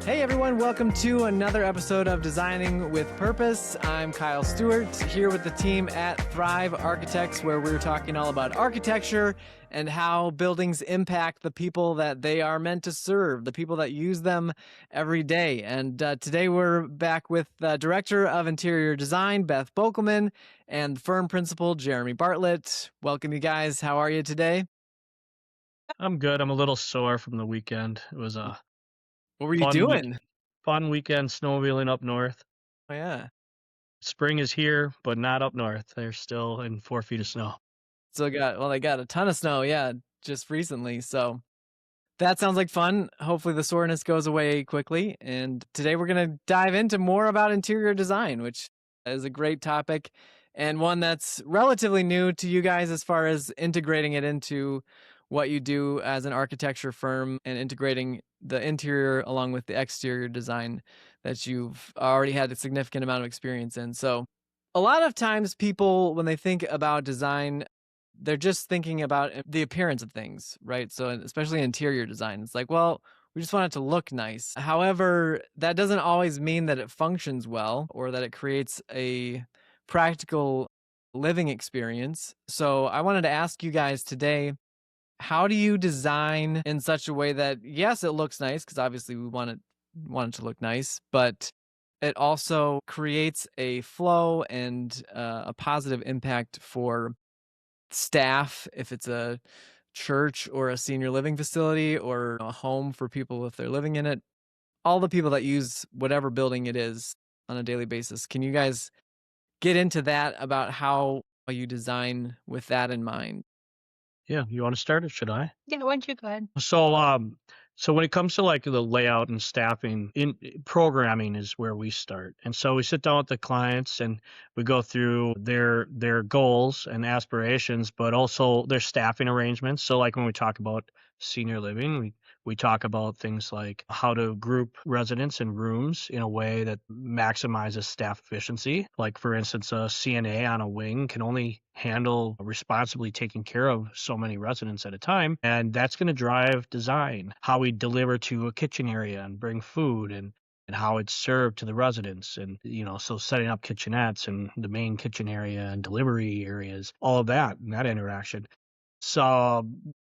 Hey everyone, welcome to another episode of Designing with Purpose. I'm Kyle Stuart, here with the team at Thrive Architects, where we're talking all about architecture and how buildings impact the people that they are meant to serve, the people that use them every day. And today we're back with Director of Interior Design, Beth Bokelman, and firm principal, Jeremy Bartlett. Welcome, you guys. How are you today? I'm good. I'm a little sore from the weekend. It was a What were you fun week doing? fun weekend snowmobiling up north. Oh, yeah. Spring is here, but not up north. They're still in 4 feet of snow. They got a ton of snow, yeah, just recently. So that sounds like fun. Hopefully the soreness goes away quickly. And today we're going to dive into more about interior design, which is a great topic and one that's relatively new to you guys as far as integrating it into what you do as an architecture firm and integrating the interior along with the exterior design that you've already had a significant amount of experience in. So a lot of times people, when they think about design, they're just thinking about the appearance of things, right? So, especially interior design, it's like, well, we just want it to look nice. However, that doesn't always mean that it functions well or that it creates a practical living experience. So, I wanted to ask you guys today, how do you design in such a way that, yes, it looks nice because obviously we want it to look nice, but it also creates a flow and a positive impact for staff, if it's a church or a senior living facility or a home for people if they're living in it, all the people that use whatever building it is on a daily basis. Can you guys get into that about how you design with that in mind? Yeah, you wanna start it? Should I? Yeah, why don't you go ahead? So when it comes to, like, the layout and staffing, programming is where we start, and so we sit down with the clients, and we go through their goals and aspirations, but also their staffing arrangements. So, like, when we talk about senior living, we talk about things like how to group residents in rooms in a way that maximizes staff efficiency. Like, for instance, a CNA on a wing can only handle responsibly taking care of so many residents at a time. And that's going to drive design, how we deliver to a kitchen area and bring food and how it's served to the residents. And, so setting up kitchenettes and the main kitchen area and delivery areas, all of that and that interaction. So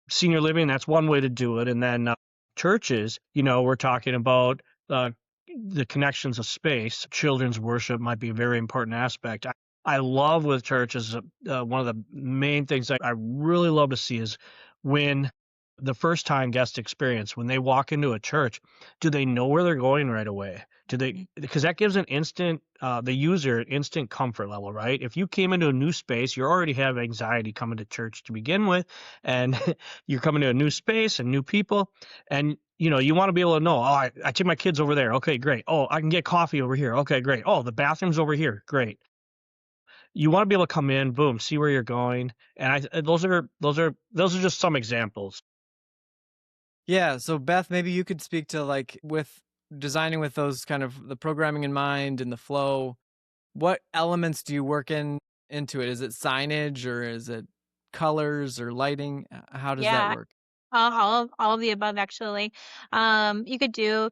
senior living, that's one way to do it. And then churches, we're talking about the connections of space. Children's worship might be a very important aspect. I love with churches, one of the main things I really love to see is when the first time guest experience, when they walk into a church, do they know where they're going right away? Do they, because that gives the user instant comfort level, right? If you came into a new space, you already have anxiety coming to church to begin with, and you're coming to a new space and new people, and you want to be able to know, oh, I take my kids over there. Okay, great. Oh, I can get coffee over here. Okay, great. Oh, the bathroom's over here. Great. You wanna be able to come in, boom, see where you're going, and those are just some examples. Yeah, so Beth, maybe you could speak to like with designing with those kind of the programming in mind and the flow. What elements do you work into it? Is it signage or is it colors or lighting? How does that Yeah, work? all of the above actually. You could do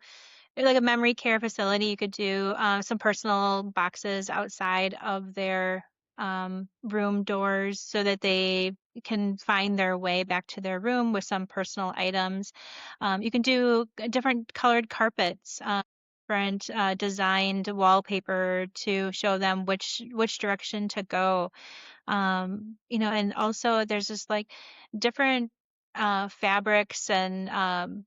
like a memory care facility. You could do some personal boxes outside of their room doors so that they can find their way back to their room with some personal items. You can do different colored carpets. Different designed wallpaper to show them which direction to go. And also there's just like different fabrics and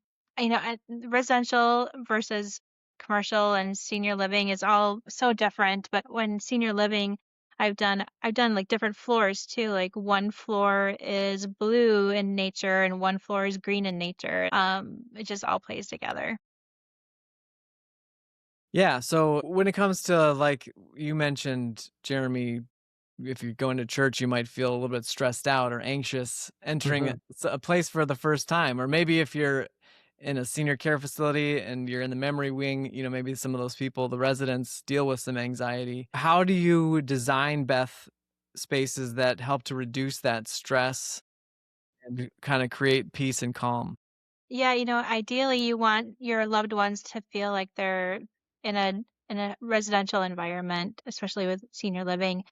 residential versus commercial and senior living is all so different. But when senior living, I've done like different floors too. Like one floor is blue in nature and one floor is green in nature. It just all plays together. Yeah, so when it comes to like you mentioned, Jeremy, if you're going to church, you might feel a little bit stressed out or anxious entering Mhm. a place for the first time. Or maybe if you're in a senior care facility and you're in the memory wing, maybe some of those people, the residents, deal with some anxiety. How do you design, Beth, spaces that help to reduce that stress and kind of create peace and calm? Yeah, ideally you want your loved ones to feel like they're in a in a residential environment, especially with senior living.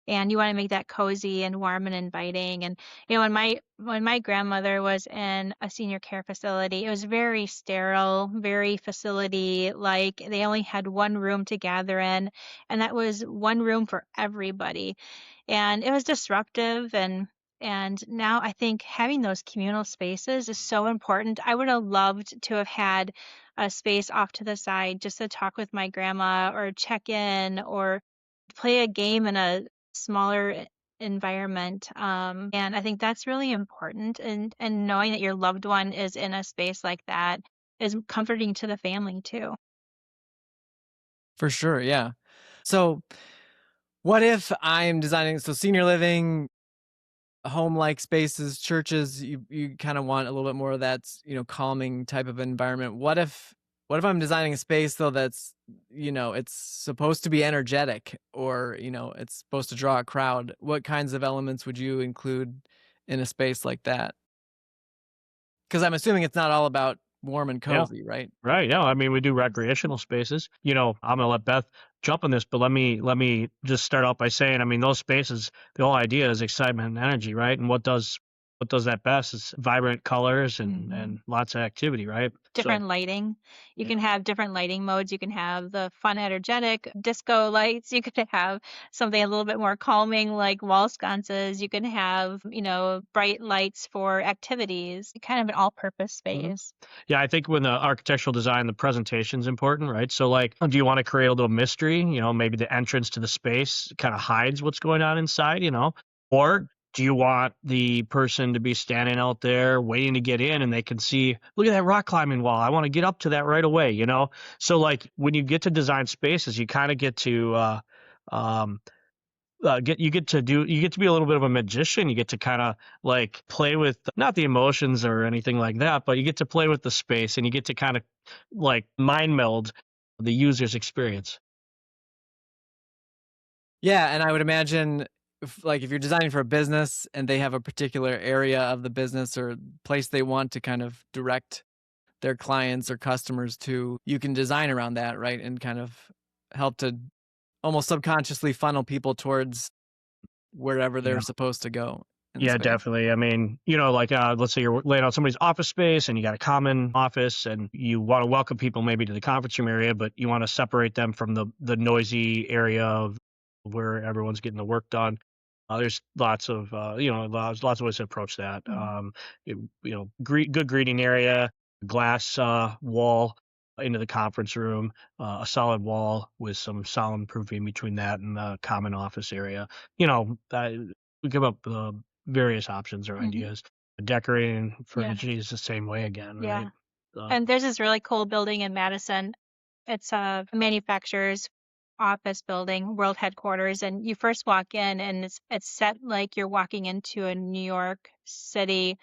And you want to make that cozy and warm and inviting. And when my grandmother was in a senior care facility, it was very sterile, very facility like. They only had one room to gather in, and that was one room for everybody. And it was disruptive. And now I think having those communal spaces is so important. I would have loved to have had a space off to the side just to talk with my grandma or check in or play a game in a smaller environment. And I think that's really important. And knowing that your loved one is in a space like that is comforting to the family too. For sure, yeah. So, what if I'm designing senior living, home-like spaces, churches, you kinda want a little bit more of that, calming type of environment. What if I'm designing a space though that's, it's supposed to be energetic or, it's supposed to draw a crowd? What kinds of elements would you include in a space like that? Because 'Cause I'm assuming it's not all about warm and Yeah. cozy, right? Right. Yeah. I mean, we do recreational spaces. I'm gonna let Beth jump on this, but let me just start out by saying, I mean, those spaces, the whole idea is excitement and energy, right? And what does that best is vibrant colors and Mhm. and lots of activity, right? So Different lighting. You yeah. can have different lighting modes. You can have the fun, energetic disco lights. You could have something a little bit more calming, like wall sconces. You can have, bright lights for activities, kind of an all-purpose Mhm. space. Yeah, I think when the architectural design, the presentation is important, right? So, like, do you want to create a little mystery? Maybe the entrance to the space kind of hides what's going on inside, or do you want the person to be standing out there waiting to get in and they can see, look at that rock climbing wall. I want to get up to that right away? So, like, when you get to design spaces, you kind of get to, um, you get to be a little bit of a magician. You get to kind of like play with not the emotions or anything like that, but you get to play with the space and you get to kind of like mind meld the user's experience. Yeah, and I would imagine if you're designing for a business and they have a particular area of the business or place they want to kind of direct their clients or customers to, you can design around that, right? And kind of help to almost subconsciously funnel people towards wherever they're Yeah. supposed to go in the Yeah, space. definitely. I mean, like, let's say you're laying out somebody's office space and you got a common office and you want to welcome people maybe to the conference room area, but you want to separate them from the noisy area of where everyone's getting the work done. There's lots of ways to approach that. Mhm. Good greeting area, glass wall into the conference room, a solid wall with some soundproofing between that and the common office area. We come up with various options or Mhm. ideas. Decorating Yeah. furniture is the same way again, right? Yeah. Uh, And there's this really cool building in Madison. It's a manufacturer's office building, world headquarters, and you first walk in and it's set like you're walking into a New York City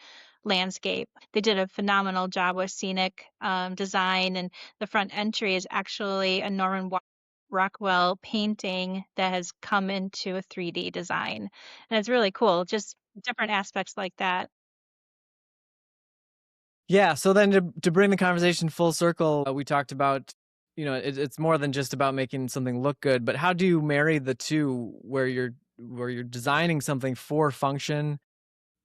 landscape. They did a phenomenal job with scenic design, and the front entry is actually a Rockwell painting that has come into a 3D design. And it's really cool, just different aspects like that. Yeah, so then to bring the conversation full circle, we talked about, it's more than just about making something look good, but how do you marry the two where you're designing something for function,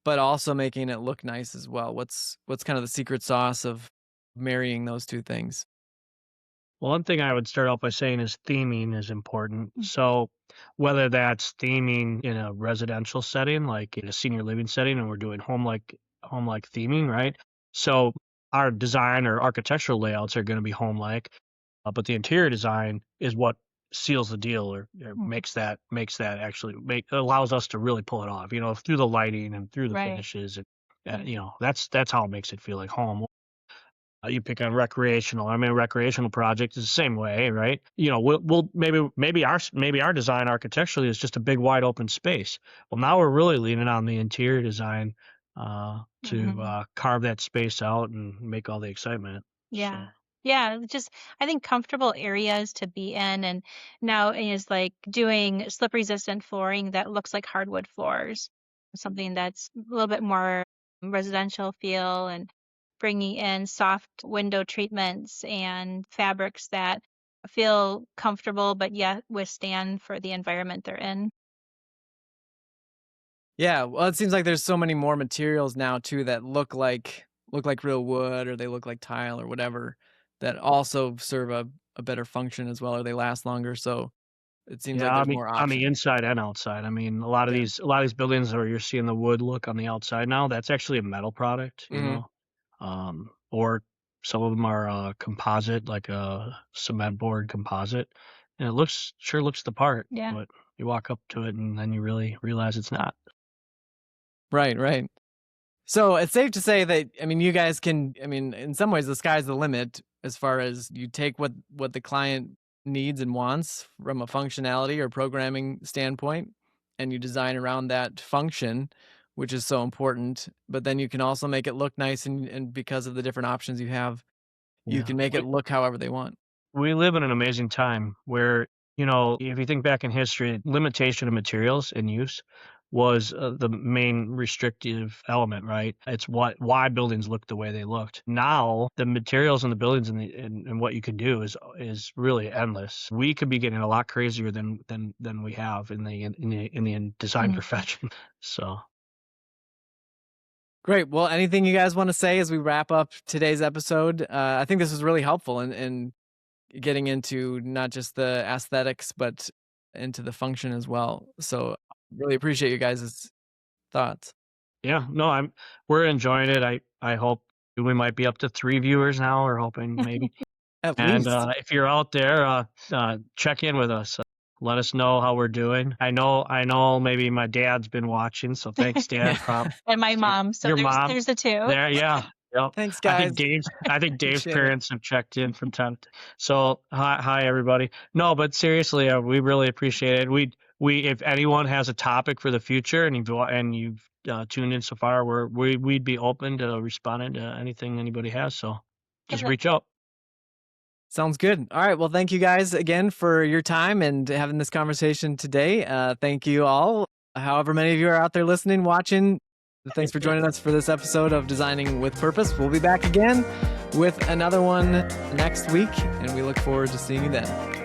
but also making it look nice as well? What's kind of the secret sauce of marrying those two things? Well, one thing I would start out by saying is theming is important. Mhm. So, whether that's theming in a residential setting, like in a senior living setting, and we're doing home like theming, right? So, our design or architectural layouts are going to be home like, but the interior design is what seals the deal or Mhm. makes that actually make allows us to really pull it off. Through the lighting and through the Right. finishes, and Yeah. that's how it makes it feel like home. You pick on recreational. I mean, a recreational project is the same way, right? We'll maybe our design architecturally is just a big wide open space. Well, now we're really leaning on the interior design to Mhm. carve that space out and make all the excitement. Yeah. So Yeah, just I think comfortable areas to be in, and now is like doing slip resistant flooring that looks like hardwood floors. Something that's a little bit more residential feel, and bringing in soft window treatments and fabrics that feel comfortable but yet withstand for the environment they're in. Yeah, well, it seems like there's so many more materials now too that look like real wood, or they look like tile or whatever, that also serve a better function as well, or they last longer. So it seems Yeah, like I there's mean, more on the options. inside and outside. I mean, Yeah. a lot of these buildings where you're seeing the wood look on the outside now, that's actually a metal product, you Hmm. know. Or some of them are composite, like a cement board composite, and it looks the part, Yeah. but you walk up to it and then you really realize it's not. Right, right. So it's safe to say that, I mean, you guys can, I mean, in some ways the sky's the limit as far as you take what the client needs and wants from a functionality or programming standpoint, and you design around that function, which is so important. But then you can also make it look nice, and because of the different options you have, you Yeah. can make it look however they want. We live in an amazing time where, you know, if you think back in history, limitation of materials and use was the main restrictive element, right? It's why buildings looked the way they looked. Now, the materials and the buildings and what you can do is really endless. We could be getting a lot crazier than we have in the design Mhm. profession. So, Great. Well, anything you guys want to say as we wrap up today's episode? I think this was really helpful in getting into not just the aesthetics, but into the function as well. So really appreciate you guys' thoughts. yeah, no, we're enjoying it. I hope we might be up to 3 viewers now. We're hoping maybe. At And least. if you're out there, check in with us. Let us know how we're doing. I know. Maybe my dad's been watching, so thanks, Dad. And my mom. So Your there's mom there's the two. there, yeah. Yep. Thanks, I think guys. Dave's Appreciate it. parents have checked in from time to. So hi everybody. No, but seriously, we really appreciate it. We if anyone has a topic for the future and you've tuned in so far, we'd be open to responding to anything anybody has. So just reach out. Sounds good. All right. Well, thank you guys again for your time and having this conversation today. Thank you all, however many of you are out there listening, watching. Thanks for joining us for this episode of Designing with Purpose. We'll be back again with another one next week, and we look forward to seeing you then.